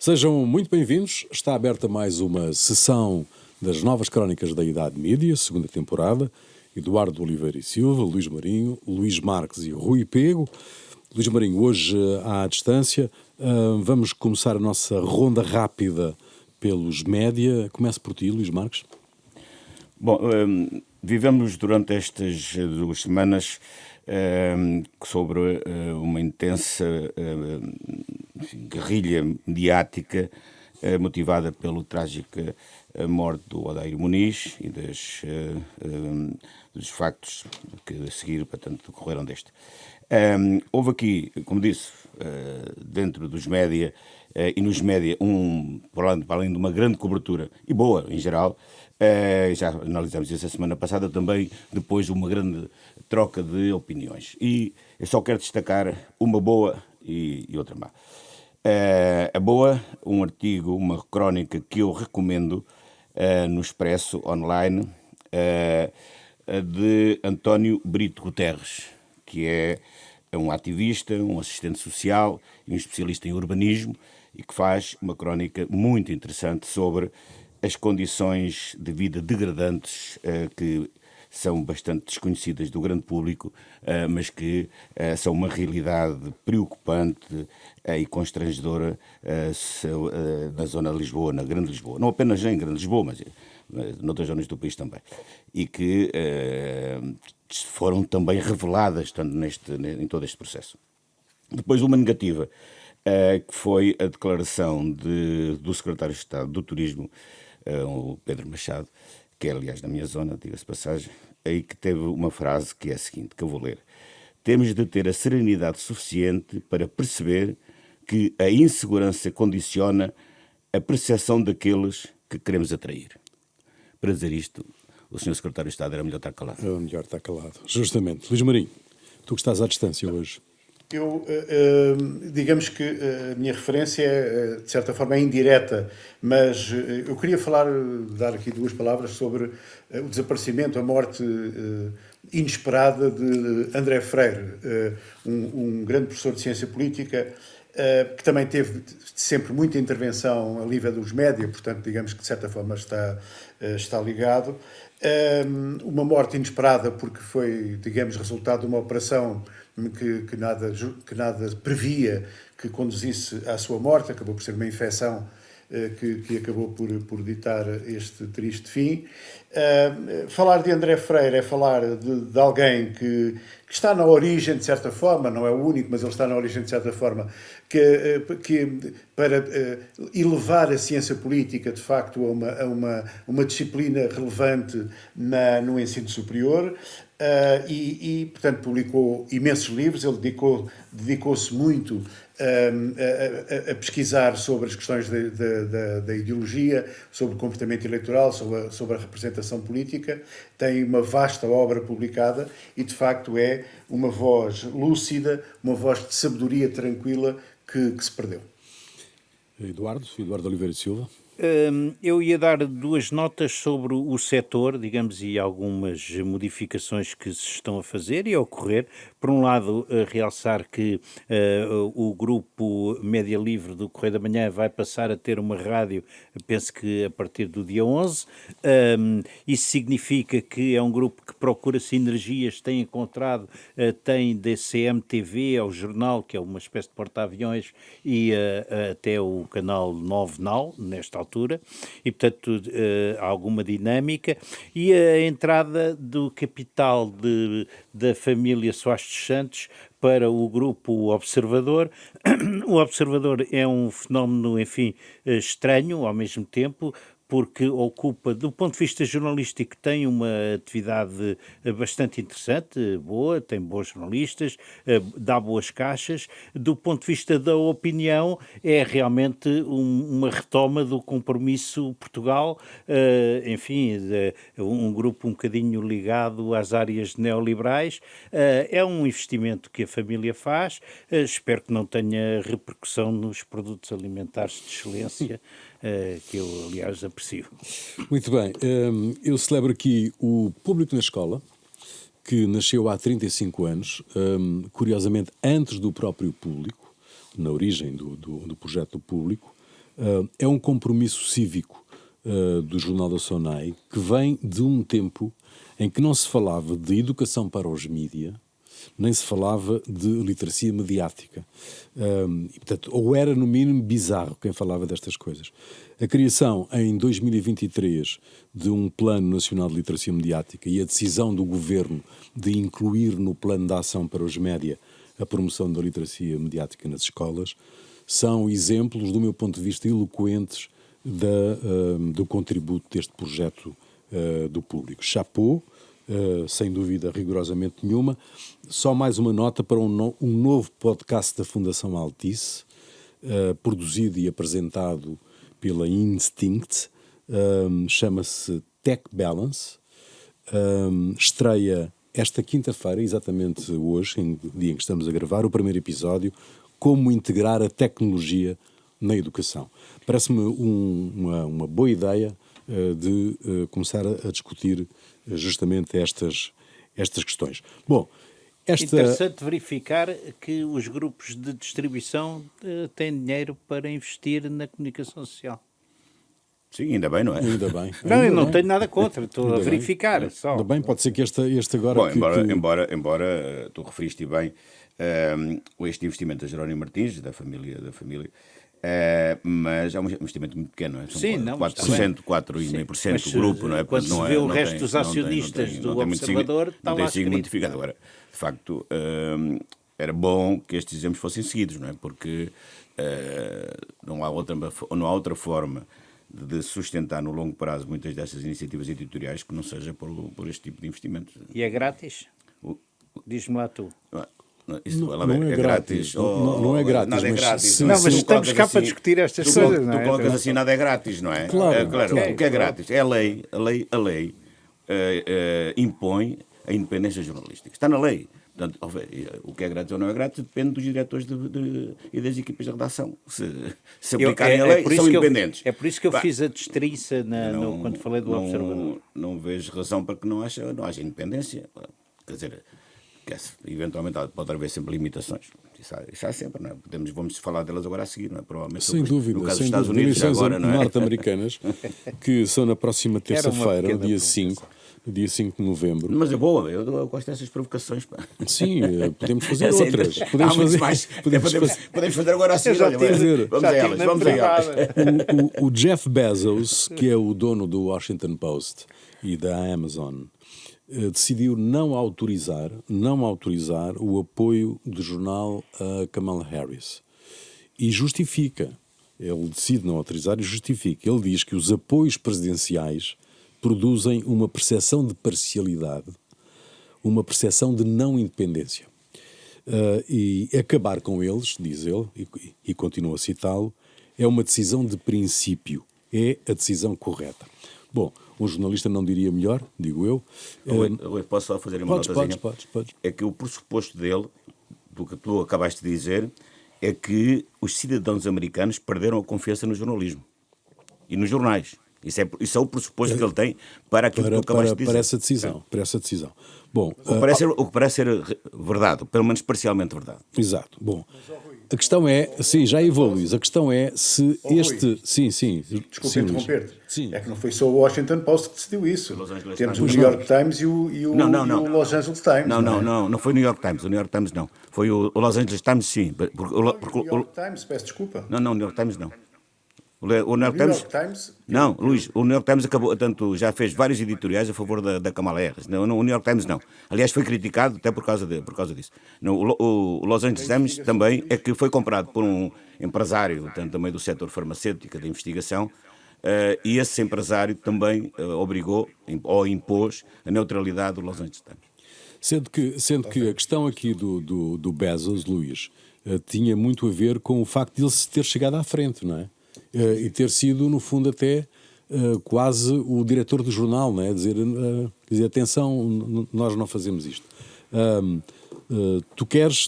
Sejam muito bem-vindos. Está aberta mais uma sessão das novas crónicas da Idade Mídia, segunda temporada. Eduardo Oliveira e Silva, Luís Marinho, Luís Marques e Rui Pego. Luís Marinho, hoje à distância. Vamos começar a nossa ronda rápida pelos média. Começo por ti, Luís Marques. Bom, vivemos durante estas 2 semanas sobre uma intensa guerrilha mediática motivada pela trágica morte do Odair Muniz e dos factos que a seguir, portanto, decorreram deste. Houve aqui, como disse, dentro dos média e nos média, para além de uma grande cobertura, e boa em geral, já analisámos isso a semana passada, também depois de uma grande troca de opiniões. E eu só quero destacar uma boa e outra má. A boa, um artigo, uma crónica que eu recomendo no Expresso Online, de António Brito Guterres, que é um ativista, um assistente social e um especialista em urbanismo, e que faz uma crónica muito interessante sobre as condições de vida degradantes que são bastante desconhecidas do grande público, mas que são uma realidade preocupante e constrangedora na zona de Lisboa, na Grande Lisboa. Não apenas em Grande Lisboa, mas noutras zonas do país também. E que foram também reveladas em todo este processo. Depois, uma negativa, que foi a declaração do secretário de Estado do Turismo, o Pedro Machado, que é, aliás, da minha zona, diga-se de passagem, aí que teve uma frase que é a seguinte, que eu vou ler. Temos de ter a serenidade suficiente para perceber que a insegurança condiciona a percepção daqueles que queremos atrair. Para dizer isto, o Sr. Secretário de Estado era melhor estar calado. É melhor estar calado, justamente. Luís Marinho, tu que estás à distância hoje. Eu, digamos que a minha referência é, de certa forma, é indireta, mas eu queria dar aqui 2 palavras sobre o desaparecimento, a morte inesperada de André Freire, um grande professor de ciência política, que também teve sempre muita intervenção a nível dos média, portanto, digamos que de certa forma está ligado. Uma morte inesperada porque foi, digamos, resultado de uma operação que nada previa que conduzisse à sua morte, acabou por ser uma infecção que acabou por ditar este triste fim. Falar de André Freire é falar de alguém que está na origem, de certa forma, não é o único, mas ele está na origem, de certa forma, que para elevar a ciência política, de facto, a uma disciplina relevante no ensino superior. Portanto, publicou imensos livros. Ele dedicou-se muito a pesquisar sobre as questões da ideologia, sobre o comportamento eleitoral, sobre a representação política. Tem uma vasta obra publicada e, de facto, é uma voz lúcida, uma voz de sabedoria tranquila que se perdeu. Eduardo Oliveira e Silva. Eu ia dar 2 notas sobre o setor, digamos, e algumas modificações que se estão a fazer e a ocorrer. Por um lado, realçar que o grupo Média Livre do Correio da Manhã vai passar a ter uma rádio, penso que a partir do dia 11. Isso significa que é um grupo que procura sinergias, tem encontrado, tem DCM-TV, ao jornal, que é uma espécie de porta-aviões, e até o canal 9 Now, nesta altura, e portanto há alguma dinâmica, e a entrada do capital da família Soares dos Santos para o grupo Observador. O Observador é um fenómeno, enfim, estranho ao mesmo tempo, porque ocupa, do ponto de vista jornalístico, tem uma atividade bastante interessante, boa, tem bons jornalistas, dá boas caixas. Do ponto de vista da opinião, é realmente uma retoma do compromisso Portugal, enfim, um grupo um bocadinho ligado às áreas neoliberais. É um investimento que a família faz, espero que não tenha repercussão nos produtos alimentares de excelência, que eu, aliás, aprecio. Muito bem. Eu celebro aqui o Público na Escola, que nasceu há 35 anos, curiosamente antes do próprio Público, na origem do projeto do Público, É um compromisso cívico do Jornal da SONAI que vem de um tempo em que não se falava de educação para os mídia, nem se falava de literacia mediática. E, portanto, ou era, no mínimo, bizarro quem falava destas coisas. A criação, em 2023, de um Plano Nacional de Literacia Mediática e a decisão do Governo de incluir no Plano de Ação para os Média a promoção da literacia mediática nas escolas, são exemplos, do meu ponto de vista, eloquentes do contributo deste projeto do público. Chapeau, sem dúvida rigorosamente nenhuma. Só mais uma nota para um novo podcast da Fundação Altice, produzido e apresentado pela Instinct, chama-se Tech Balance, estreia esta quinta-feira, exatamente hoje, dia em que estamos a gravar, o primeiro episódio, como integrar a tecnologia na educação. Parece-me uma boa ideia de começar a discutir justamente estas questões. Bom, Interessante verificar que os grupos de distribuição têm dinheiro para investir na comunicação social. Sim, ainda bem, não é? Ainda bem. Não, ainda eu não bem. tenho nada contra, estou a verificar só. Ainda bem, pode ser que este agora... Bom, embora tu referiste bem este investimento da Jerónimo Martins, da família, mas é um investimento muito pequeno, não é? São Sim, não, 4%, 4,5% do grupo, não é? Quando se vê o resto dos acionistas do Observador, está lá não tem escrito. significado. Agora, de facto, era bom que estes exemplos fossem seguidos, não é? Porque não há outra forma de sustentar no longo prazo muitas dessas iniciativas editoriais que não seja por este tipo de investimentos. E é grátis? Diz-me lá tu. Isso não é grátis. Não é grátis. Nada é mas grátis. Não, mas estamos cá para discutir estas coisas, não é? Tu colocas assim, nada é grátis, não é? Claro, claro. claro. O que é grátis? É a lei impõe a independência jornalística. Está na lei. Portanto, o que é grátis ou não é grátis depende dos diretores e das equipas de redação. Se aplicarem a lei, são independentes. É por isso que eu fiz a destriça quando falei do Observador. Não vejo razão para que não haja independência. Quer dizer, eventualmente pode haver sempre limitações. Isso há sempre, não é? Vamos falar delas agora a seguir, não é? Provavelmente sem dúvida, no caso sem dos Estados dúvida. Unidos Eleições agora, não é? norte-americanas, que são na próxima terça-feira, pequena dia 5 de novembro. Mas é boa, eu gosto dessas provocações. Pá. Sim, podemos fazer outras. Podemos fazer agora assim. Vamos a elas. O Jeff Bezos, que é o dono do Washington Post e da Amazon, decidiu não autorizar o apoio do jornal a Kamala Harris. E justifica. Ele decide não autorizar e justifica. Ele diz que os apoios presidenciais produzem uma percepção de parcialidade, uma percepção de não independência. E acabar com eles, diz ele, e continua a citá-lo, é uma decisão de princípio, é a decisão correta. Bom, um jornalista não diria melhor, digo eu. Eu posso só fazer uma notazinha? Podes. É que o pressuposto dele, do que tu acabaste de dizer, é que os cidadãos americanos perderam a confiança no jornalismo e nos jornais. Isso é o pressuposto que ele tem para aquilo que tu acabaste de dizer. Para essa decisão. Bom, o que parece ser verdade, pelo menos parcialmente verdade. Exato. Bom, a questão é, sim, já evoluís. A questão é se este... Sim. Desculpa interromper-te. Sim. É que não foi só o Washington Post que decidiu isso. Temos o Times. New York Times e o Los Angeles Times. Não foi o New York Times. O New York Times não. Foi o Los Angeles Times, sim. O New York Times, peço desculpa. Não, o New York Times não. O New York Times? Não, Luís, o New York Times já fez vários editoriais a favor da Kamala Harris. O New York Times não. Aliás, foi criticado até por causa disso. O Los Angeles Times também é que foi comprado por um empresário, também do setor farmacêutico, da investigação, e esse empresário também obrigou ou impôs a neutralidade do Los Angeles Times. Sendo que a questão aqui do Bezos, Luís, tinha muito a ver com o facto de ele se ter chegado à frente, não é? E ter sido, no fundo, até quase o diretor do jornal, não é? Dizer atenção, nós não fazemos isto. Tu queres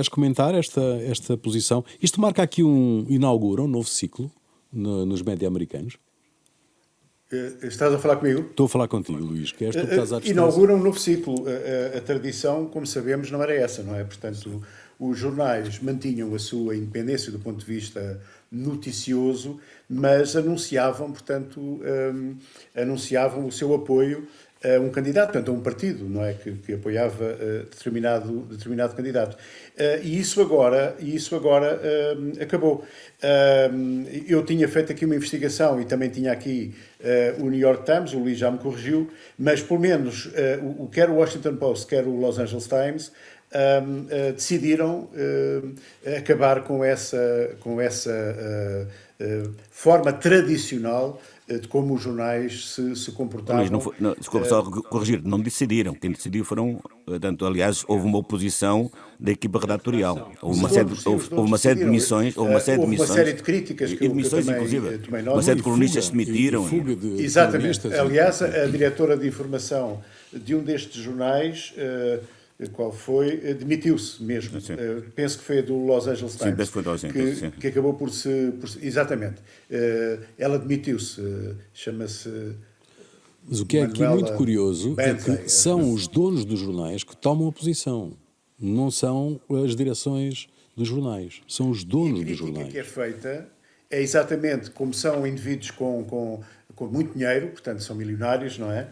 comentar esta posição? Isto marca aqui inaugura um novo ciclo nos média americanos? Estás a falar comigo? Estou a falar contigo, Luís, que és tu que estás à distância. Inaugura um novo ciclo. A tradição, como sabemos, não era essa, não é? Portanto, os jornais mantinham a sua independência do ponto de vista noticioso, mas anunciavam, portanto, anunciavam o seu apoio a um candidato, portanto, a um partido, não é, que apoiava determinado candidato. E isso agora acabou. Eu tinha feito aqui uma investigação e também tinha aqui o New York Times, o Luís já me corrigiu, mas pelo menos quer o Washington Post, quer o Los Angeles Times decidiram acabar com essa forma tradicional de como os jornais se comportavam. Desculpa só corrigir, não decidiram. Quem decidiu foram, tanto, aliás, houve uma oposição da equipa redatorial. Houve uma série de demissões. Houve uma série de críticas que eu inclusive. Uma série de colonistas se demitiram. Exatamente. Aliás, a diretora de informação de um destes jornais, qual foi, demitiu-se mesmo. Penso que foi a do Los Angeles Times. Sim, penso que foi do Los Angeles, que acabou por se... Exatamente. Ela demitiu-se. Chama-se... Mas o que é aqui muito curioso é que são os donos dos jornais que tomam a posição. Não são as direções dos jornais. São os donos dos jornais. A crítica que é feita é exatamente como são indivíduos com muito dinheiro, portanto são milionários, não é?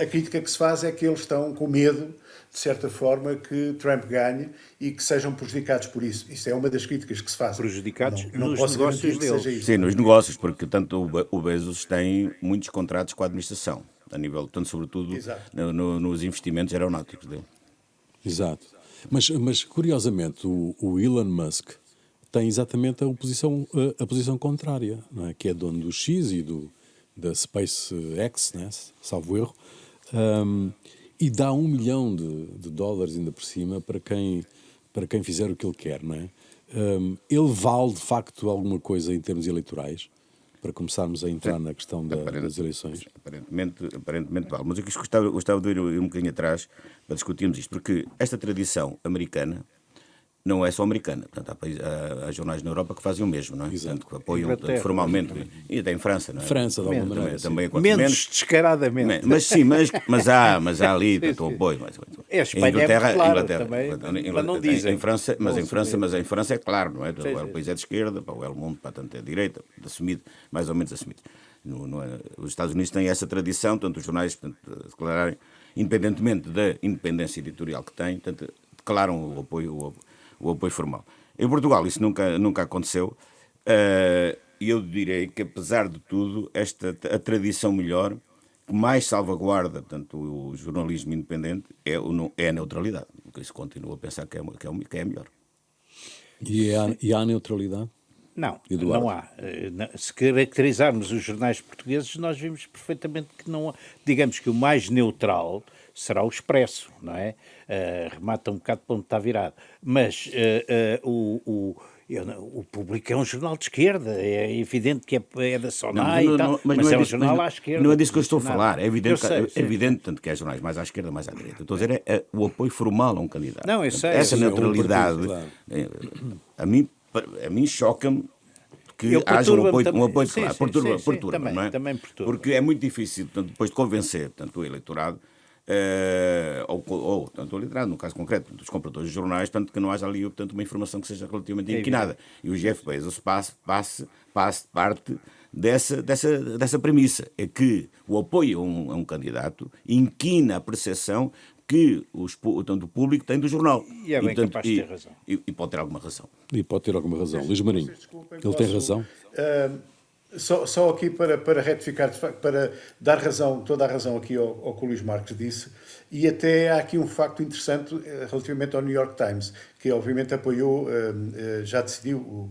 A crítica que se faz é que eles estão com medo, de certa forma, que Trump ganhe e que sejam prejudicados por isso. Isso é uma das críticas que se faz. Prejudicados não nos posso negócios garantir que seja deles. isso. Sim, nos negócios, porque tanto o Bezos tem muitos contratos com a administração, a nível, tanto sobretudo nos investimentos aeronáuticos dele. Exato. Mas curiosamente, o Elon Musk tem exatamente a posição contrária, não é? Que é dono do X e da SpaceX, né? Salvo erro, e dá $1 milhão ainda por cima para quem fizer o que ele quer, não é? Ele vale de facto alguma coisa em termos eleitorais, para começarmos a entrar na questão das eleições? Aparentemente vale. Mas eu gostava de ir um bocadinho atrás para discutirmos isto, porque esta tradição americana não é só americana. Portanto, há jornais na Europa que fazem o mesmo, não é? Portanto, que apoiam formalmente. E até em França, não é? França, de alguma maneira. Também menos descaradamente. Mas sim, mas há ali tanto apoio. A Espanha é muito claro também, mas não dizem. Em França é claro, não é? O país é de esquerda, o El Mundo, tanto é de direita, assumido, mais ou menos assumido. Os Estados Unidos têm essa tradição, tanto os jornais declararem, independentemente da independência editorial que têm, declaram o apoio formal. Em Portugal isso nunca aconteceu, e eu direi que, apesar de tudo, a tradição melhor, que mais salvaguarda, portanto, o jornalismo independente, é a neutralidade. Por isso continuo a pensar que é melhor. E há neutralidade? Não, Eduardo? não há. Se caracterizarmos os jornais portugueses, nós vimos perfeitamente que não há. Digamos que o mais neutral será o Expresso, não é? Remata um bocado para onde está virado. Mas o Público é um jornal de esquerda, é evidente que é da SONAI e tal, mas é um jornal à esquerda. Não é disso que eu estou a falar. É evidente tanto que há jornais mais à esquerda, mais à direita. Estou a dizer o apoio formal a um candidato. Não, eu sei. Essa neutralidade, a mim choca-me que haja um apoio claro. Perturba, não é? Também perturba. Porque é muito difícil, portanto, depois de convencer o eleitorado, ou tanto o eleitorado, no caso concreto, dos compradores de jornais, tanto que não haja ali, portanto, uma informação que seja relativamente inquinada. E o Jeff Bezos parte dessa premissa, é que o apoio a um candidato inquina a percepção que o público tem do jornal. E é bem capaz de ter razão. E pode ter alguma razão. E pode ter alguma razão. Luís Marinho, ele tem razão? Só aqui para retificar, de facto, para dar toda a razão aqui ao que o Luís Marques disse, e até há aqui um facto interessante relativamente ao New York Times, que obviamente apoiou, já decidiu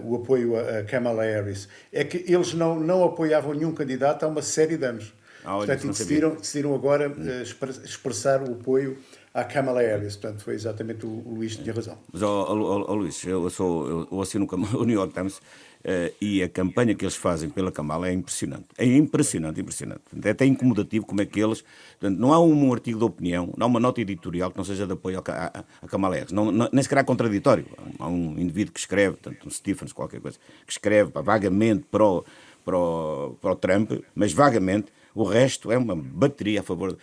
o apoio a Kamala Harris. É que eles não apoiavam nenhum candidato há uma série de anos. Portanto, decidiram agora expressar o apoio à Kamala Harris. Portanto, foi exatamente o Luís que tinha razão. Mas, Luís, eu assino o New York Times e a campanha que eles fazem pela Kamala é impressionante. É impressionante. É até incomodativo como é que eles... Portanto, não há um artigo de opinião, não há uma nota editorial que não seja de apoio à Kamala Harris. Nem sequer há contraditório. Há um indivíduo que escreve, portanto, um Stephens, qualquer coisa, que escreve vagamente para o Trump, mas vagamente, O resto é uma bateria a favor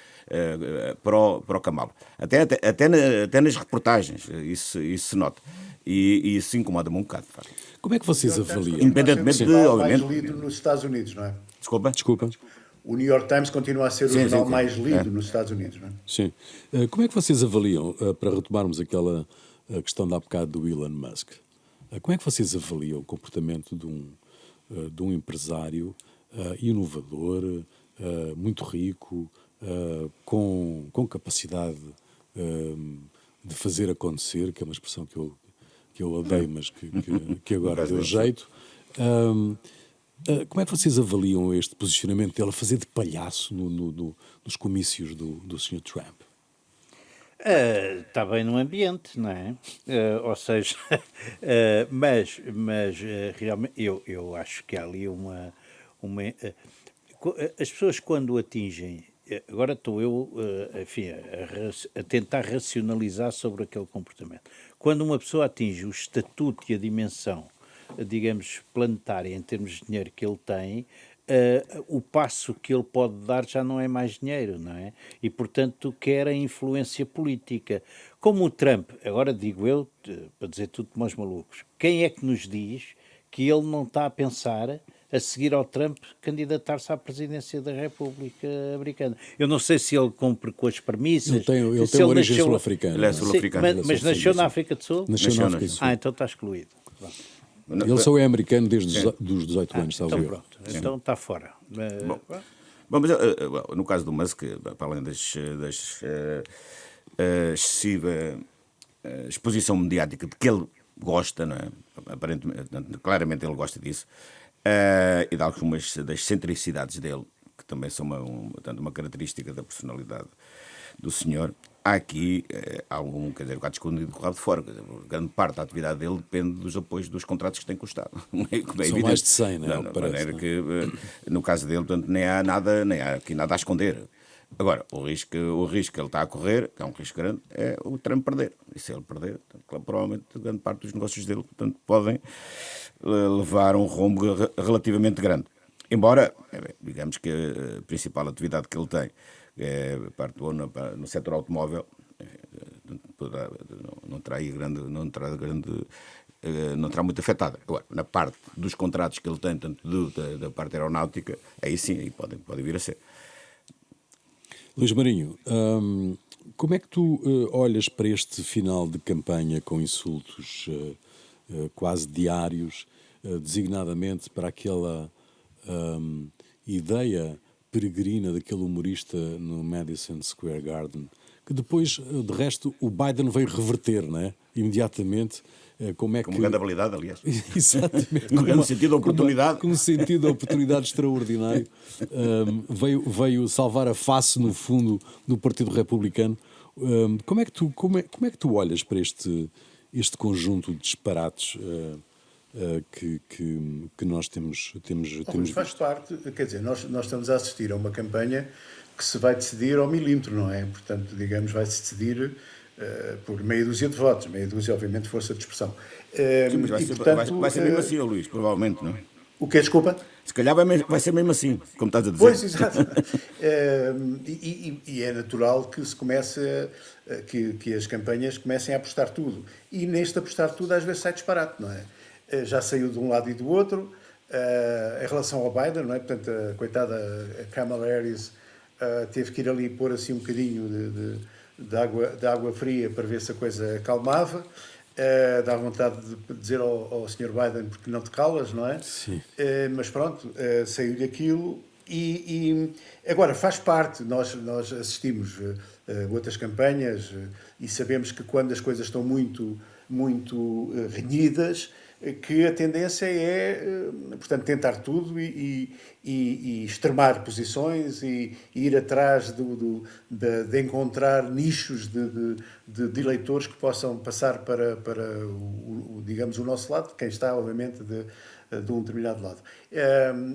para o Kamala. Até nas reportagens, isso se nota. E isso incomoda-me um bocado, de facto. Como é que vocês avaliam? Independentemente de, obviamente... mais lido nos Estados Unidos, não é? Desculpa. O New York Times continua a ser o jornal mais lido nos Estados Unidos, não é? Sim. Como é que vocês avaliam, para retomarmos aquela questão da há bocado do Elon Musk, como é que vocês avaliam o comportamento de um empresário inovador, muito rico, com capacidade de fazer acontecer, que é uma expressão que eu odeio, mas que agora deu jeito. Como é que vocês avaliam este posicionamento dele a fazer de palhaço nos comícios do Sr. Trump? Está bem no ambiente, não é? Ou seja, mas realmente eu acho que há ali as pessoas quando atingem, agora estou eu, enfim, a tentar racionalizar sobre aquele comportamento. Quando uma pessoa atinge o estatuto e a dimensão, digamos, planetária em termos de dinheiro que ele tem, o passo que ele pode dar já não é mais dinheiro, não é? E, portanto, quer a influência política. Como o Trump, agora digo eu, para dizer tudo como aos malucos, quem é que nos diz que ele não está a pensar, a seguir ao Trump, candidatar-se à presidência da República Americana? Eu não sei se ele cumpre com as premissas. Ele tem origem sul-africana. Ele é sul-africano. Mas nasceu na África do Sul? Nasceu na África do Sul. Então está excluído. Pronto. Ele só é americano desde os 18 anos, então talvez. Pronto, então está fora. Bom, mas no caso do Musk, para além das excessiva exposição mediática de que ele gosta, não é? Aparentemente, claramente ele gosta disso, e de algumas das excentricidades dele, que também são uma característica da personalidade do senhor. Há aqui algum, quer dizer, o gato escondido com o rabo de fora. Quer dizer, grande parte da atividade dele depende dos apoios dos contratos que tem com o Estado. São mais de 100, não é? De maneira que, no caso dele, portanto, nem há aqui nada a esconder. Agora, o risco que ele está a correr, que é um risco grande, é o Trump perder. E se ele perder, portanto, provavelmente grande parte dos negócios dele, portanto, podem levar um rombo relativamente grande. Embora, digamos que a principal atividade que ele tem é parte no setor automóvel, não terá muito afetada. Agora, na parte dos contratos que ele tem, tanto da parte aeronáutica, aí sim, aí pode vir a ser. Luís Marinho, como é que tu olhas para este final de campanha com insultos quase diários, designadamente para aquela ideia peregrina daquele humorista no Madison Square Garden, que depois, de resto, o Biden veio reverter, não é? Imediatamente. Como grande habilidade, aliás. Exatamente. Com grande sentido de oportunidade. Com um sentido de oportunidade extraordinário. Veio salvar a face, no fundo, do Partido Republicano. Como é que tu olhas para este conjunto de disparates que nós temos? Faz parte, quer dizer, nós estamos a assistir a uma campanha que se vai decidir ao milímetro, não é? Portanto, digamos, vai-se decidir por meia dúzia de votos, meia dúzia, obviamente, força de expressão. Sim, mas vai ser mesmo assim, Luís, provavelmente, não é? O que é, desculpa? Se calhar vai ser mesmo assim, como estás a dizer. Pois, exato. E é natural que se comece, que as campanhas comecem a apostar tudo. E neste apostar tudo, às vezes sai disparate, não é? Já saiu de um lado e do outro. Em relação ao Biden, não é? Portanto, a coitada Kamala Harris teve que ir ali pôr assim um bocadinho de água fria para ver se a coisa acalmava. Dá vontade de dizer ao Sr. Biden porque não te calas, não é? Sim. Mas pronto, saiu-lhe aquilo e agora faz parte, nós assistimos outras campanhas e sabemos que quando as coisas estão muito renhidas, que a tendência é, portanto, tentar tudo e extremar posições e ir atrás de encontrar nichos de eleitores que possam passar para digamos, o nosso lado, quem está, obviamente, de um determinado lado.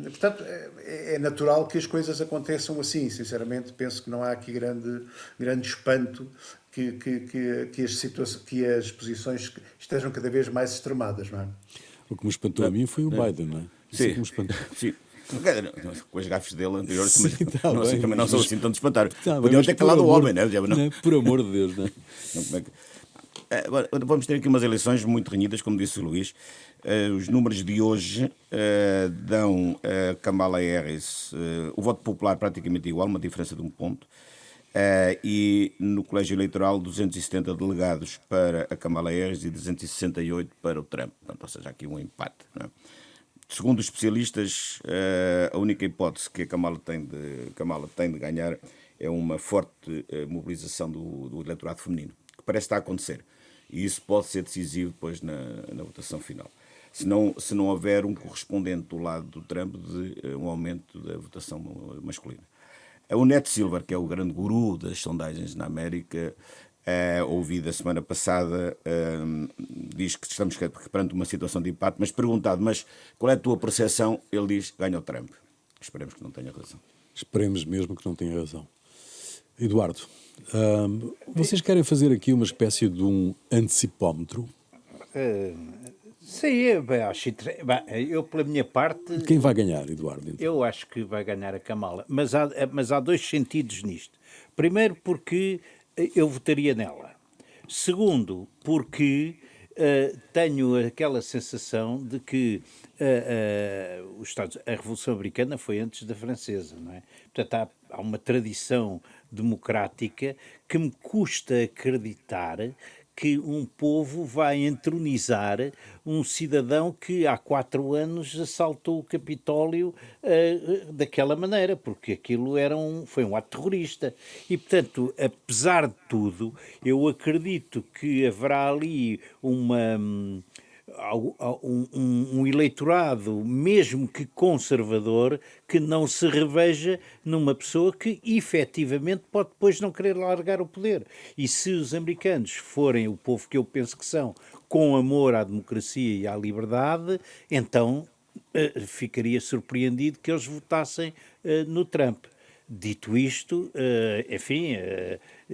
Portanto, é natural que as coisas aconteçam assim. Sinceramente, penso que não há aqui grande espanto que as posições estejam cada vez mais extremadas, não é? O que me espantou a mim foi o Biden, não é? Sim. Com as gafes dele anteriores, Sim, também, tá não, bem, também não sou mas- assim tão de espantar. Tá bem, Podiam mas ter por calado o amor- homem, né? Não, por amor de Deus, não é? Não, como é que- Agora, vamos ter aqui umas eleições muito renhidas, como disse o Luís. Os números de hoje dão a Kamala Harris o voto popular praticamente igual, uma diferença de 1 ponto. E no colégio eleitoral 270 delegados para a Kamala Harris e 268 para o Trump. Portanto, ou seja, aqui um empate. Não é? Segundo os especialistas, a única hipótese que a Kamala tem de ganhar é uma forte mobilização do eleitorado feminino, que parece estar a acontecer. E isso pode ser decisivo depois na votação final. Se não houver um correspondente do lado do Trump de um aumento da votação masculina. O Ned Silver, que é o grande guru das sondagens na América, ouvido a semana passada, diz que estamos perante uma situação de empate, mas perguntado, mas qual é a tua percepção? Ele diz, ganha o Trump. Esperemos que não tenha razão. Esperemos mesmo que não tenha razão. Eduardo, vocês querem fazer aqui uma espécie de um antecipómetro? Sim, bem, eu pela minha parte, Quem vai ganhar, Eduardo? Então? eu acho que vai ganhar a Kamala, mas há dois sentidos nisto. Primeiro, porque eu votaria nela. Segundo, porque tenho aquela sensação de que a Revolução Americana foi antes da Francesa, não é? Portanto, há uma tradição democrática que me custa acreditar que um povo vai entronizar um cidadão que há 4 anos assaltou o Capitólio daquela maneira, porque aquilo foi um ato terrorista. E, portanto, apesar de tudo, eu acredito que haverá ali um eleitorado, mesmo que conservador, que não se reveja numa pessoa que efetivamente pode depois não querer largar o poder. E se os americanos forem o povo que eu penso que são, com amor à democracia e à liberdade, então ficaria surpreendido que eles votassem no Trump. Dito isto, enfim,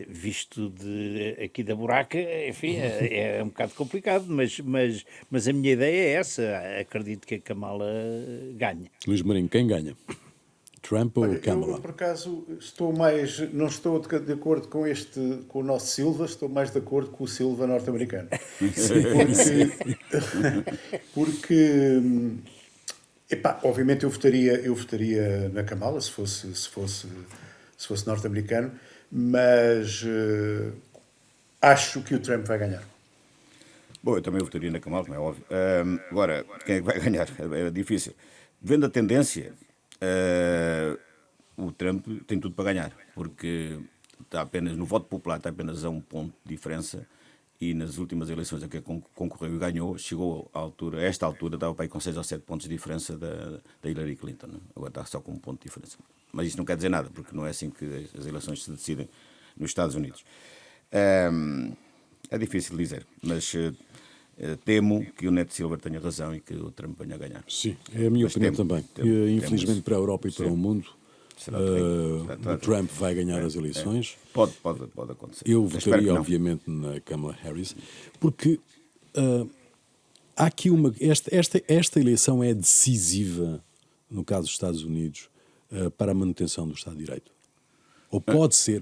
visto aqui da buraca, enfim, é um bocado complicado, mas a minha ideia é essa. Acredito que a Kamala ganha. Luís Marinho, quem ganha? Trump ou Olha, Kamala? eu, por acaso, não estou de acordo com o nosso Silva, estou mais de acordo com o Silva norte-americano. Porque epá, obviamente eu votaria na Kamala se fosse norte-americano, mas acho que o Trump vai ganhar. Bom, eu também votaria na Kamala, como é óbvio. Agora, quem é que vai ganhar? É difícil. Vendo a tendência, o Trump tem tudo para ganhar, porque está apenas no voto popular, está apenas a 1 ponto de diferença, e nas últimas eleições a que concorreu e ganhou, chegou a esta altura, estava para aí com 6 ou 7 pontos de diferença da Hillary Clinton. Não? Agora está só com 1 ponto de diferença. Mas isso não quer dizer nada, porque não é assim que as eleições se decidem nos Estados Unidos. É difícil dizer, mas temo que o Ned Silver tenha razão e que o Trump venha a ganhar. Sim, é a minha Mas opinião também. Infelizmente para a Europa e para o mundo, o Trump vai ganhar as eleições. Pode acontecer. Eu Mas espero que votaria, não. obviamente, na Kamala Harris, porque há aqui esta eleição é decisiva, no caso dos Estados Unidos, para a manutenção do Estado de Direito. Ou pode ser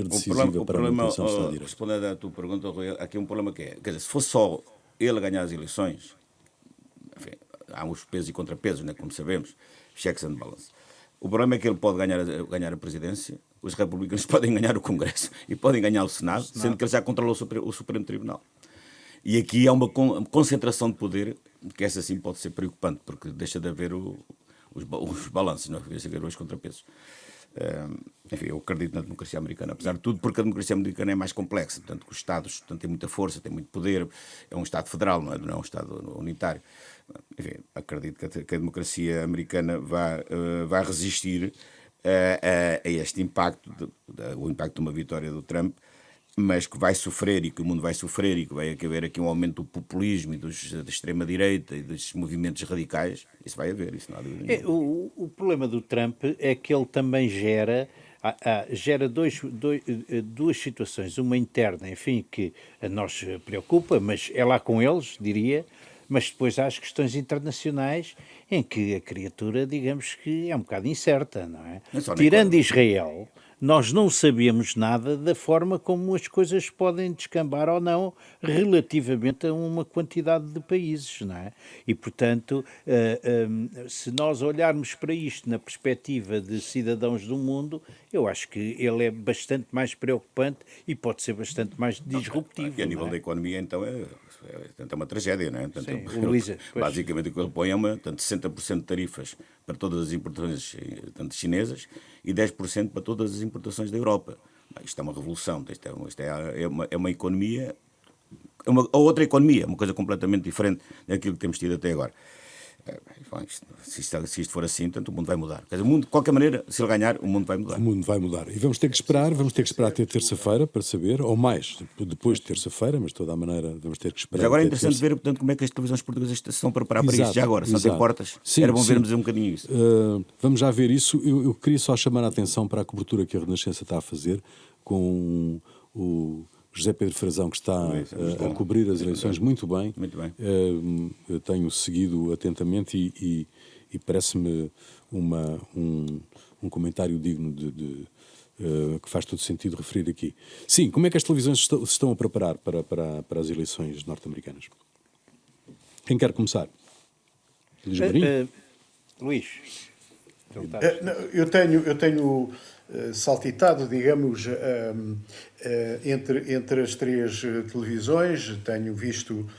decisiva para a manutenção do Estado de Direito. Respondendo à tua pergunta, Rui, há aqui um problema que é, quer dizer, se fosse só ele a ganhar as eleições, enfim, há uns pesos e contrapesos, né, como sabemos, checks and balance. O problema é que ele pode ganhar a presidência, os republicanos podem ganhar o Congresso e podem ganhar o Senado, sendo que ele já controla o Supremo Tribunal. E aqui há uma concentração de poder que essa sim pode ser preocupante, porque deixa de haver os balanços, não é? Deixa de haver os contrapesos. Enfim, eu acredito na democracia americana, apesar de tudo, porque a democracia americana é mais complexa, portanto, os Estados têm muita força, têm muito poder, é um Estado federal, não é um Estado unitário. Enfim, acredito que a democracia americana vai resistir a este impacto, o impacto de uma vitória do Trump, mas que vai sofrer e que o mundo vai sofrer e que vai haver aqui um aumento do populismo e da extrema-direita e dos movimentos radicais. Isso vai haver, isso não há dúvida nenhuma. O problema do Trump é que ele também gera duas situações. Uma interna, enfim, que a nós preocupa, mas é lá com eles, diria, mas depois há as questões internacionais em que a criatura, digamos que é um bocado incerta, não é? Não é só na Tirando economia. Israel, nós não sabemos nada da forma como as coisas podem descambar ou não relativamente a uma quantidade de países, não é? E, portanto, se nós olharmos para isto na perspectiva de cidadãos do mundo, eu acho que ele é bastante mais preocupante e pode ser bastante mais disruptivo. E a nível não da é? economia, então, é uma tragédia, não é? Portanto, Sim, o Luísa, pois. basicamente o que ele põe é portanto, 60% de tarifas para todas as importações tanto chinesas e 10% para todas as importações da Europa. Isto é uma revolução, é uma economia, é uma outra economia, uma coisa completamente diferente daquilo que temos tido até agora. Bom, se isto for assim, tanto o mundo vai mudar. Quer dizer, o mundo, de qualquer maneira, se ele ganhar, o mundo vai mudar. O mundo vai mudar. E vamos ter que esperar até terça-feira para saber, ou mais, depois de terça-feira, mas de toda a maneira vamos ter que esperar. Mas agora é até interessante terça. ver, portanto, como é que as televisões portuguesas se estão a preparar para Exato, isso. Já agora, só tem exato. portas. Sim, Era bom sim. vermos um bocadinho isso. Vamos já ver isso. Eu queria só chamar a atenção para a cobertura que a Renascença está a fazer com o José Pedro Frazão, que está a cobrir as eleições muito bem. Muito bem. Eu tenho seguido atentamente e parece-me um comentário digno que faz todo sentido referir aqui. Sim, como é que as televisões se estão a preparar para as eleições norte-americanas? Quem quer começar? Luís Marinho? Luís, então tá. Eu tenho saltitado, digamos, entre as três televisões. Tenho visto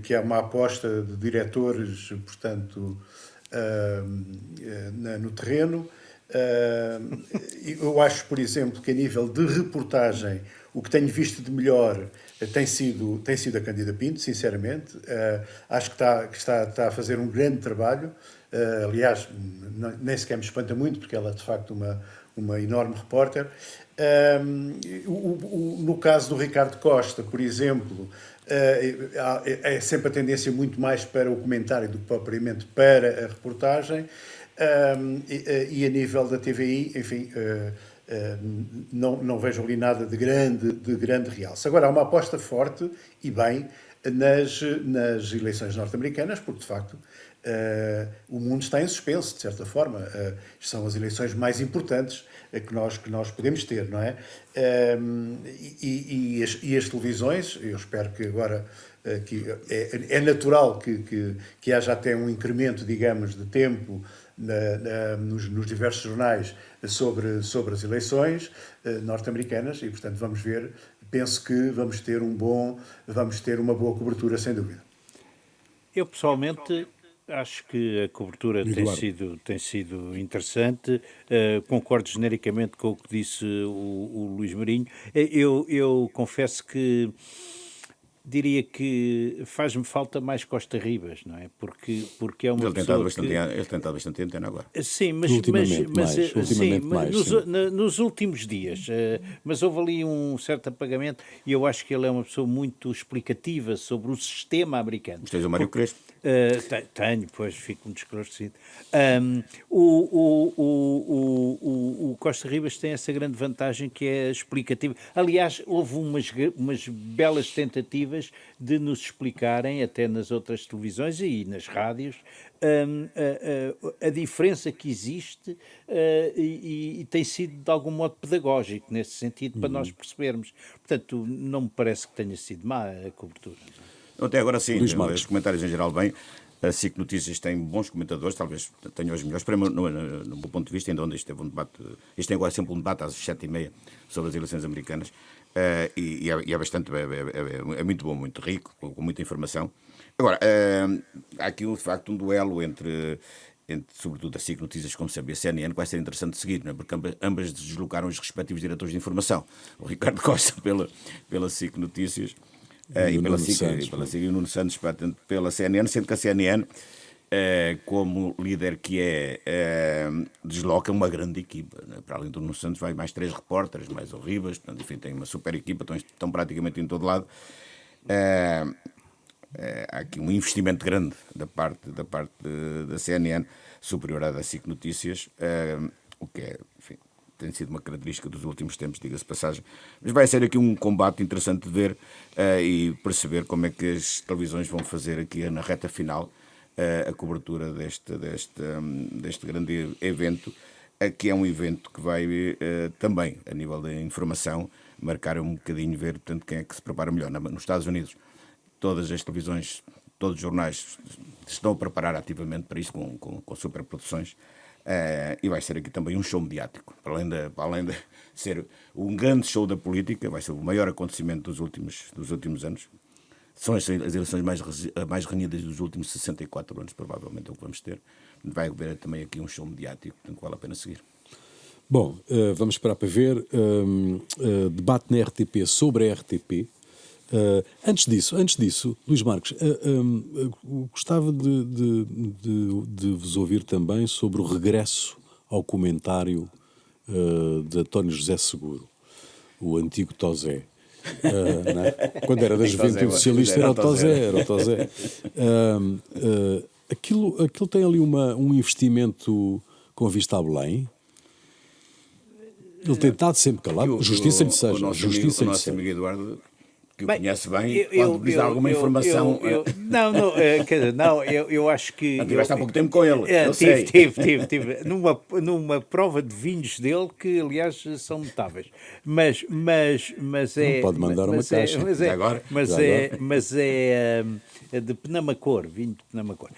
que há uma aposta de diretores, portanto, no terreno. Eu acho, por exemplo, que a nível de reportagem, o que tenho visto de melhor tem sido a Cândida Pinto, sinceramente. Acho que está a fazer um grande trabalho. Aliás, nem sequer me espanta muito, porque ela é de facto uma enorme repórter. No caso do Ricardo Costa, por exemplo, é sempre a tendência muito mais para o comentário do que propriamente para a reportagem. E a nível da TVI, enfim, não vejo ali nada de grande realce. Agora, há uma aposta forte e bem nas eleições norte-americanas, porque de facto o mundo está em suspenso, de certa forma. São as eleições mais importantes que nós podemos ter, não é? E as televisões, eu espero que agora que é natural que haja até um incremento, digamos, de tempo nos diversos jornais sobre as eleições norte-americanas e, portanto, vamos ver. Penso que vamos ter uma boa cobertura, sem dúvida. Eu, pessoalmente, acho que a cobertura tem sido interessante. Concordo genericamente com o que disse o Luís Marinho. Eu confesso que diria que faz-me falta mais Costa Ribas, não é? Porque é uma pessoa Ele tem estado bastante antena agora. Sim, mas nos últimos dias, mas houve ali um certo apagamento e eu acho que ele é uma pessoa muito explicativa sobre o sistema americano. Gostei do Mário Crespo? Tenho, pois fico muito esclarecido. O Costa Ribas tem essa grande vantagem que é explicativa. Aliás, houve umas belas tentativas de nos explicarem, até nas outras televisões e nas rádios, a diferença que existe e tem sido de algum modo pedagógico nesse sentido para nós percebermos. Portanto, não me parece que tenha sido má a cobertura. Até agora sim, os comentários em geral bem. A SIC Notícias tem bons comentadores, talvez tenha os melhores. No meu ponto de vista, ainda onde isto teve um debate, isto tem agora sempre um debate às 7h30 sobre as eleições americanas, e é bastante, é muito bom, muito rico, com muita informação. Agora, há aqui de facto um duelo entre sobretudo a SIC Notícias, como sempre, e a CNN, que vai ser interessante de seguir, não é? Porque ambas deslocaram os respectivos diretores de informação. O Ricardo Costa pela SIC Notícias, e pela SIC e o Nuno Santos pela CNN, sendo que a CNN, como líder que desloca uma grande equipa, né? Para além do Nuno Santos vai mais 3 repórteres, mais o Ribas, portanto, enfim, tem uma super equipa, estão praticamente em todo lado. Há aqui um investimento grande da parte da CNN, superior à da SIC Notícias, o que é, enfim, tem sido uma característica dos últimos tempos, diga-se de passagem. Mas vai ser aqui um combate interessante de ver e perceber como é que as televisões vão fazer aqui na reta final a cobertura deste grande evento, que é um evento que vai também, a nível da informação, marcar um bocadinho, ver, portanto, quem é que se prepara melhor. Nos Estados Unidos, todas as televisões, todos os jornais estão a preparar ativamente para isso, com superproduções, e vai ser aqui também um show mediático. Para além de ser um grande show da política, vai ser o maior acontecimento dos últimos anos. São as eleições mais renhidas dos últimos 64 anos, provavelmente é o que vamos ter. Vai haver também aqui um show mediático, portanto vale a pena seguir. Bom, vamos esperar para ver. Debate na RTP sobre a RTP. Antes disso, Luís Marques, gostava de vos ouvir também sobre o regresso ao comentário de António José Seguro, o antigo Tosé. Não é? Quando era da Juventude Socialista era o Tosé. Aquilo tem ali um investimento com vista a Belém. Ele tem estado sempre calado. Justiça lhe seja. O nosso amigo Eduardo, que o conhece bem, quando diz alguma informação... Eu acho que... Estiveste há pouco tempo com ele, Tive. Numa prova de vinhos dele, que aliás são notáveis. Mas é... Não pode mandar uma caixa. Mas é de Penamacor, vinho de Penamacor.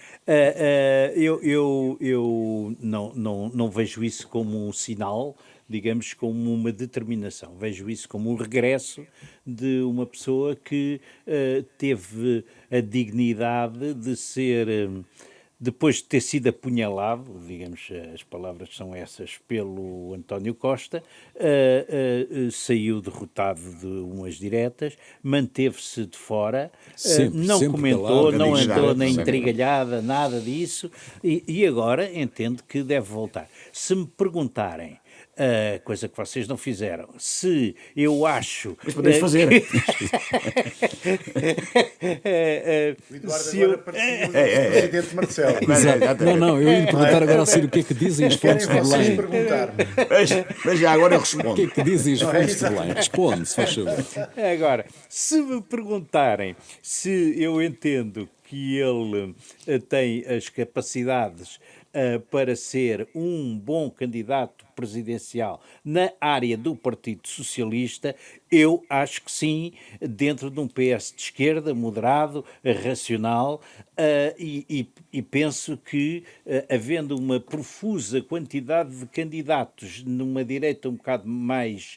Eu não vejo isso como um sinal, digamos, como uma determinação. Vejo isso como um regresso de uma pessoa que teve a dignidade de ser, depois de ter sido apunhalado, digamos, as palavras são essas, pelo António Costa, saiu derrotado de umas diretas, manteve-se de fora, não sempre comentou, calado, não entrou na sempre. intrigalhada, nada disso, e agora entendo que deve voltar. Se me perguntarem, coisa que vocês não fizeram, se eu acho... Mas podemos fazer. O Eduardo agora parecia o presidente Marcelo. Não, eu ia lhe perguntar agora assim o que é que dizem as fontes de Querem vocês Belém. perguntar-me. Mas já agora eu O que respondo. é que dizem as fontes de Belém? Responde, se faz favor. Agora, se me perguntarem se eu entendo que ele tem as capacidades para ser um bom candidato presidencial na área do Partido Socialista, eu acho que sim, dentro de um PS de esquerda, moderado, racional, e penso que, havendo uma profusa quantidade de candidatos numa direita um bocado mais,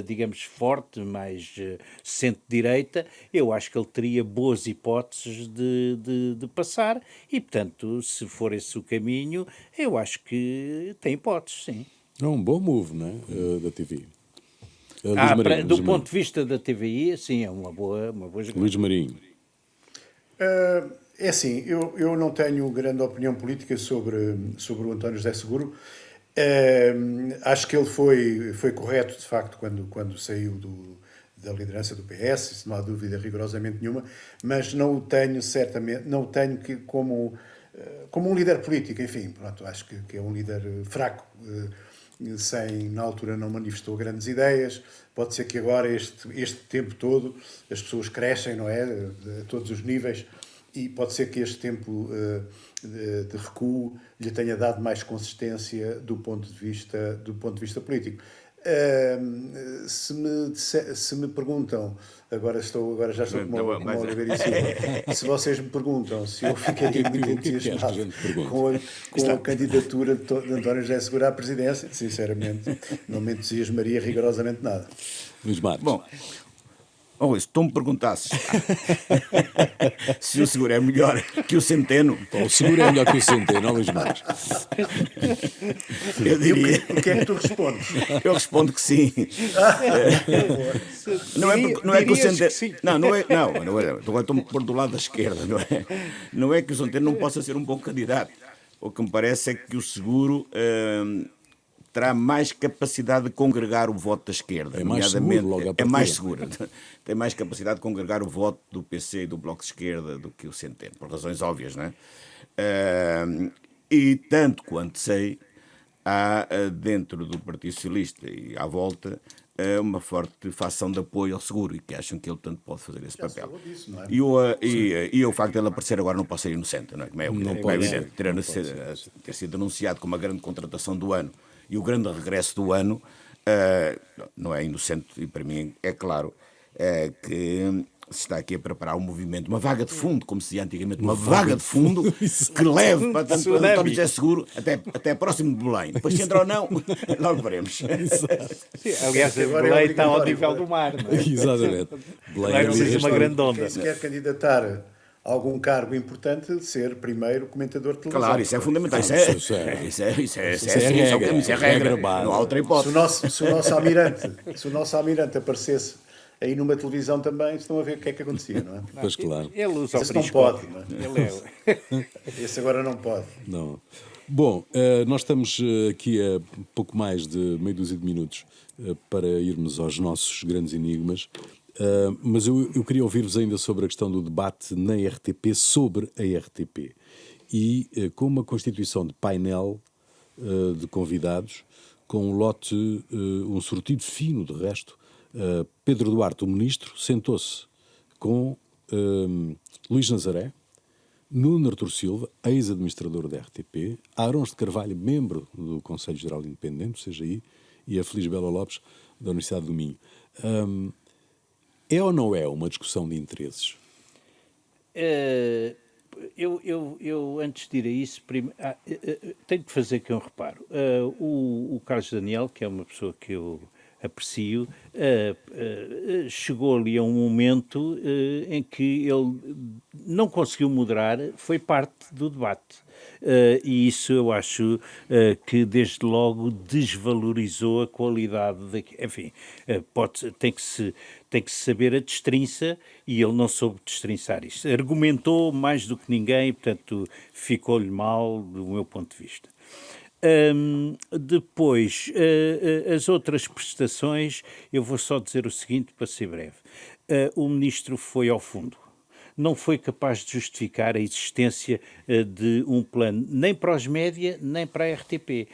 digamos, forte, mais centro-direita, eu acho que ele teria boas hipóteses de passar e, portanto, se for esse o caminho, eu acho que tem hipóteses, sim. É um bom move, não é? Da TV. Luís Ponto de vista da TVI, sim, é uma boa jogada. Luís Marinho. É assim, eu não tenho grande opinião política sobre o António José Seguro. Acho que ele foi correto, de facto, quando saiu da liderança do PS, isso não há dúvida rigorosamente nenhuma, mas não o tenho como um líder político, enfim, pronto, acho que é um líder fraco, na altura não manifestou grandes ideias. Pode ser que agora, este tempo todo, as pessoas crescem, não é? A todos os níveis, e pode ser que este tempo de recuo lhe tenha dado mais consistência do ponto de vista político. Se me perguntam, agora já estou como o Oliveira e Silva, se vocês me perguntam se eu ficaria muito entusiasmado com a candidatura de António José Seguro à presidência, sinceramente, não me entusiasmaria rigorosamente nada. Luís Marques. Bom, se tu me perguntasses se o Seguro é melhor que o Centeno... O Seguro é melhor que o Centeno, não, Luís Marques? Eu diria... O que é que tu respondes? Eu respondo que sim. Não é que o Centeno... Não é. Estou por do lado da esquerda, não é? Não é que o Centeno não possa ser um bom candidato. O que me parece é que o Seguro... terá mais capacidade de congregar o voto da esquerda. É mais seguro, logo à partida. É mais seguro. Tem mais capacidade de congregar o voto do PC e do Bloco de Esquerda do que o Centeno, por razões óbvias, não é? E tanto quanto sei, há dentro do Partido Socialista e à volta uma forte facção de apoio ao seguro e que acham que ele tanto pode fazer esse papel. Disso, não é? E o facto de ele aparecer agora não pode ser inocente, não é? Como é evidente, ter sido denunciado como a grande contratação do ano e o grande regresso do ano, não é inocente, e para mim é claro que se está aqui a preparar um movimento, uma vaga de fundo, como se dizia antigamente, uma vaga de fundo que leve para tanto António José Seguro até próximo de Belém. Depois se entra ou não, logo veremos. Sim, aliás, Agora é Belém está ao obrigatório. nível do mar, não é? Exatamente. Belém não precisa de uma grande onda. Quem se quer candidatar a algum cargo importante, de ser primeiro comentador de televisão. Claro, isso é fundamental. Isso é regra. Não há outra Se hipótese. o nosso almirante aparecesse aí numa televisão também, estão a ver o que é que acontecia, não é? Pois claro. Ele usa o Esse não periscópio. pode, não é? Ele é... Esse agora não pode. Não. Bom, nós estamos aqui a pouco mais de meia dúzia de minutos para irmos aos nossos grandes enigmas, mas eu queria ouvir-vos ainda sobre a questão do debate na RTP sobre a RTP e com uma constituição de painel de convidados com um lote, um sortido fino de resto. Pedro Duarte, o ministro, sentou-se com Luís Nazaré, Nuno Artur Silva, ex-administrador da RTP, Arons de Carvalho, membro do Conselho Geral Independente, do CGI, e a Feliz Bela Lopes, da Universidade do Minho. É ou não é uma discussão de interesses? Eu antes de ir a isso, tenho que fazer aqui um reparo. O Carlos Daniel, que é uma pessoa que eu aprecio, chegou ali a um momento em que ele não conseguiu moderar, foi parte do debate. E isso eu acho que desde logo desvalorizou a qualidade enfim, tem que se saber a destrinça e ele não soube destrinçar isto. Argumentou mais do que ninguém, portanto ficou-lhe mal do meu ponto de vista. Depois, as outras prestações, eu vou só dizer o seguinte para ser breve. O ministro foi ao fundo. Não foi capaz de justificar a existência de um plano nem para os média, nem para a RTP.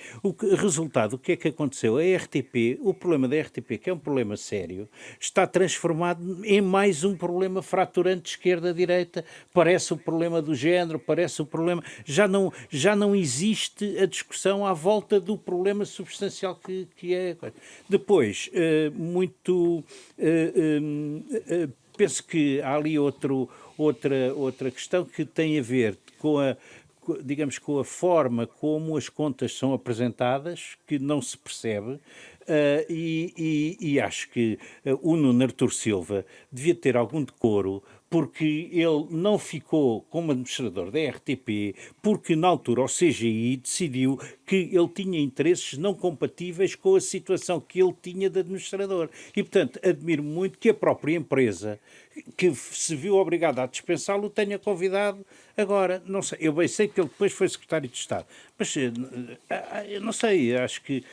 Resultado, o que é que aconteceu? A RTP, o problema da RTP, que é um problema sério, está transformado em mais um problema fraturante de esquerda-direita. Parece o problema do género, parece o problema... Já não existe a discussão à volta do problema substancial que é... Depois, penso que há ali outra questão que tem a ver com a forma como as contas são apresentadas, que não se percebe, e acho que o Nuno Artur Silva devia ter algum decoro, porque ele não ficou como administrador da RTP, porque na altura o CGI decidiu que ele tinha interesses não compatíveis com a situação que ele tinha de administrador. E, portanto, admiro muito que a própria empresa, que se viu obrigada a dispensá-lo, tenha convidado agora. Não sei, eu bem sei que ele depois foi secretário de Estado, mas eu não sei, acho que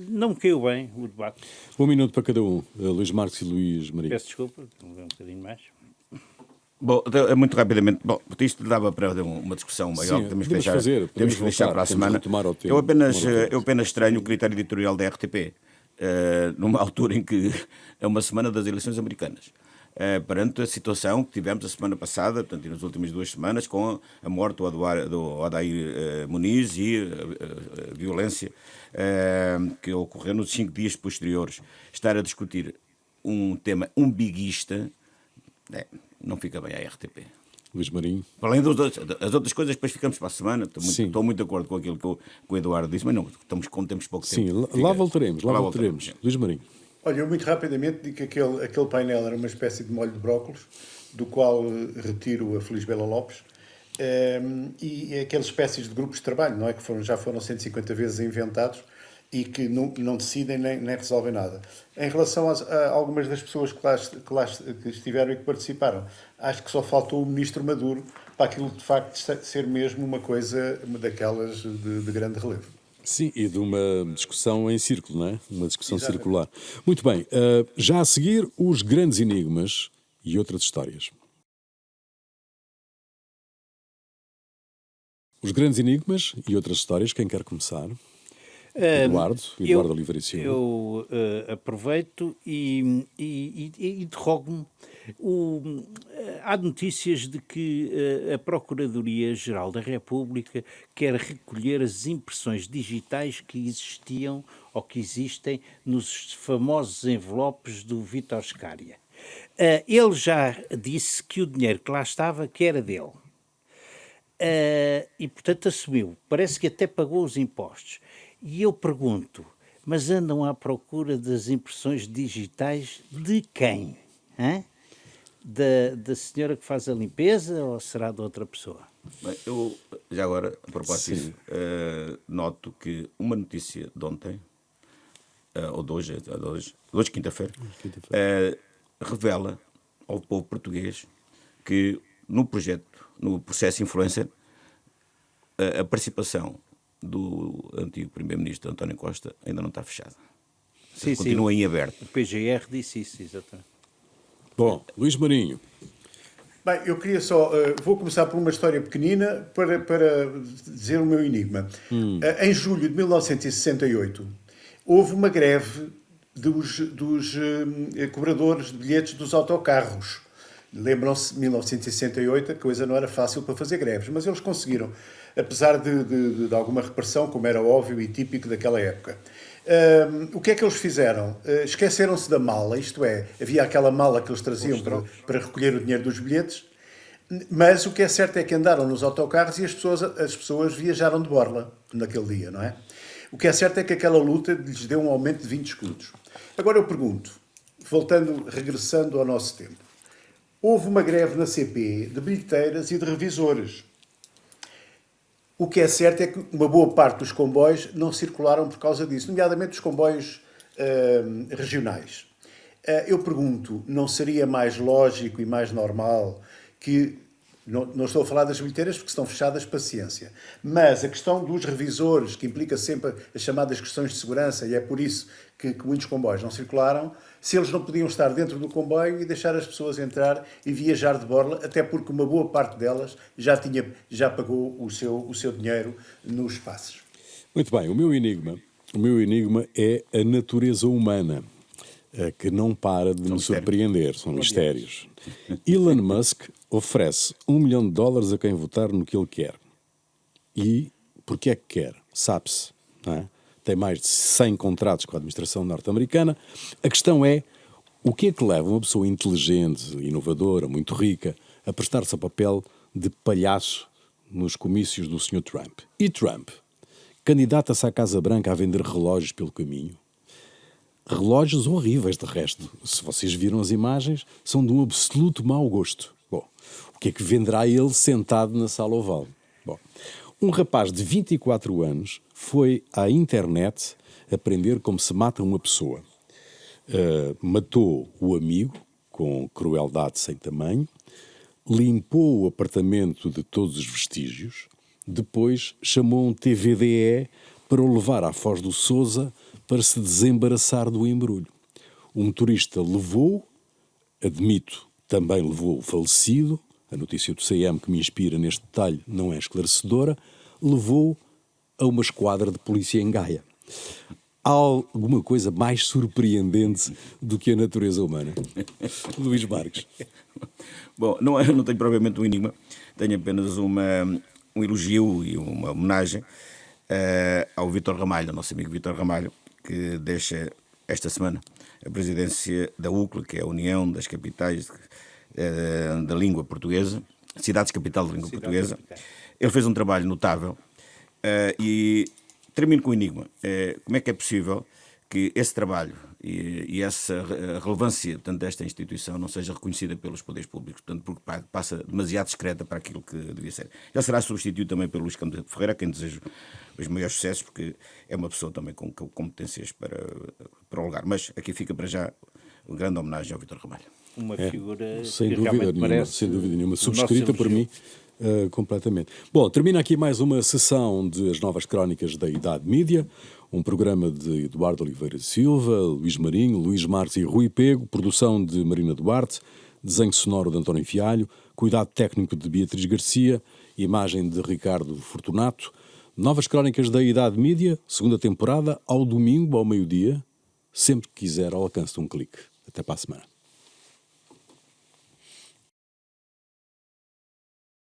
não me caiu bem o debate. Um minuto para cada um, Luís Marques e Luís Marinho. Peço desculpa, vou ver um bocadinho mais. Bom, muito rapidamente, isto dava para uma discussão maior, Sim, temos podemos que deixar para a semana. Eu apenas estranho o critério editorial da RTP, numa altura em que é uma semana das eleições americanas. Perante a situação que tivemos a semana passada, portanto, e nas últimas 2 semanas, com a morte do Odair Muniz e a violência que ocorreu nos 5 dias posteriores, estar a discutir um tema umbiguista, não fica bem à RTP. Luís Marinho. Além das outras coisas, depois ficamos para a semana. Estou muito de acordo com aquilo que o Eduardo disse, mas não, temos pouco tempo. Sim, lá voltaremos. Luís Marinho. Olha, eu muito rapidamente digo que aquele painel era uma espécie de molho de brócolos, do qual retiro a Feliz Bela Lopes, e aquelas espécies de grupos de trabalho, não é? Que já foram 150 vezes inventados e que não decidem nem resolvem nada. Em relação a algumas das pessoas que estiveram e que participaram, acho que só faltou o ministro Maduro para aquilo de facto ser mesmo uma coisa daquelas de grande relevo. Sim, e de uma discussão em círculo, não é? Uma discussão circular. Muito bem, já a seguir, os grandes enigmas e outras histórias. Os grandes enigmas e outras histórias, quem quer começar? Eduardo Oliveira e Silva. Eu aproveito e interrogo-me. Há notícias de que a Procuradoria-Geral da República quer recolher as impressões digitais que existiam ou que existem nos famosos envelopes do Vítor Scária. Ele já disse que o dinheiro que lá estava que era dele. E, portanto, assumiu. Parece que até pagou os impostos. E eu pergunto, mas andam à procura das impressões digitais de quem? Hã? Da senhora que faz a limpeza ou será de outra pessoa? Bem, eu, já agora, a propósito disso, noto que uma notícia de ontem, ou de hoje quinta-feira, revela ao povo português que no processo influencer, a participação do antigo primeiro-ministro António Costa ainda não está fechada. Sim, continua em aberto. O PGR disse isso, exatamente. Bom, Luís Marinho. Bem, eu queria só... vou começar por uma história pequenina para dizer o meu enigma. Em julho de 1968, houve uma greve dos cobradores de bilhetes dos autocarros. Lembram-se, 1968, a coisa não era fácil para fazer greves, mas eles conseguiram, apesar de alguma repressão, como era óbvio e típico daquela época. O que é que eles fizeram? Esqueceram-se da mala, isto é, havia aquela mala que eles traziam para recolher o dinheiro dos bilhetes, mas o que é certo é que andaram nos autocarros e as pessoas viajaram de borla naquele dia, não é? O que é certo é que aquela luta lhes deu um aumento de 20 escudos. Agora eu pergunto, regressando ao nosso tempo, houve uma greve na CP de bilheteiras e de revisores. O que é certo é que uma boa parte dos comboios não circularam por causa disso, nomeadamente os comboios regionais. Eu pergunto, não seria mais lógico e mais normal que... Não estou a falar das bilheteiras porque estão fechadas, paciência. Mas a questão dos revisores, que implica sempre as chamadas questões de segurança, e é por isso que muitos comboios não circularam, se eles não podiam estar dentro do comboio e deixar as pessoas entrar e viajar de borla, até porque uma boa parte delas já pagou o seu dinheiro nos passes. Muito bem, o meu enigma é a natureza humana, que não para de me surpreender, são mistérios. Elon Musk oferece $1 milhão a quem votar no que ele quer. E porquê é que quer? Sabe-se, não é? Tem mais de 100 contratos com a administração norte-americana. A questão é, o que é que leva uma pessoa inteligente, inovadora, muito rica, a prestar-se a papel de palhaço nos comícios do Sr. Trump? E Trump candidata-se à Casa Branca a vender relógios pelo caminho. Relógios horríveis, de resto. Se vocês viram as imagens, são de um absoluto mau gosto. Bom, o que é que venderá ele sentado na sala oval? Bom, um rapaz de 24 anos foi à internet aprender como se mata uma pessoa. Matou o amigo com crueldade sem tamanho, limpou o apartamento de todos os vestígios, depois chamou um TVDE para o levar à Foz do Sousa para se desembaraçar do embrulho. O motorista levou, admito, também levou o falecido, a notícia do CM que me inspira neste detalhe não é esclarecedora, levou a uma esquadra de polícia em Gaia. Há alguma coisa mais surpreendente do que a natureza humana? Luís Marques. Bom, não tenho propriamente um enigma, tenho apenas um elogio e uma homenagem ao Vítor Ramalho, ao nosso amigo Vítor Ramalho, que deixa esta semana a presidência da UCLA, que é a União das Capitais da Língua Portuguesa, Cidades Capital da Língua Portuguesa. Ele fez um trabalho notável e termino com o enigma. Como é que é possível que esse trabalho e essa relevância, portanto, desta instituição não seja reconhecida pelos poderes públicos, portanto, porque passa demasiado discreta para aquilo que devia ser. Ele será substituído também pelo Luís Campos Ferreira, a quem desejo os maiores sucessos, porque é uma pessoa também com competências para prolongar. Mas aqui fica para já uma grande homenagem ao Vítor Ramalho. Uma figura sem que dúvida realmente nenhuma, merece, sem dúvida nenhuma, subscrita por mim completamente. Bom, termina aqui mais uma sessão de As Novas Crónicas da Idade Mídia, um programa de Eduardo Oliveira Silva, Luís Marinho, Luís Marques e Rui Pego, produção de Marina Duarte, desenho sonoro de António Fialho, cuidado técnico de Beatriz Garcia, imagem de Ricardo Fortunato, Novas Crónicas da Idade Mídia, segunda temporada, ao domingo, ao meio-dia, sempre que quiser, ao alcance de um clique. Até para a semana.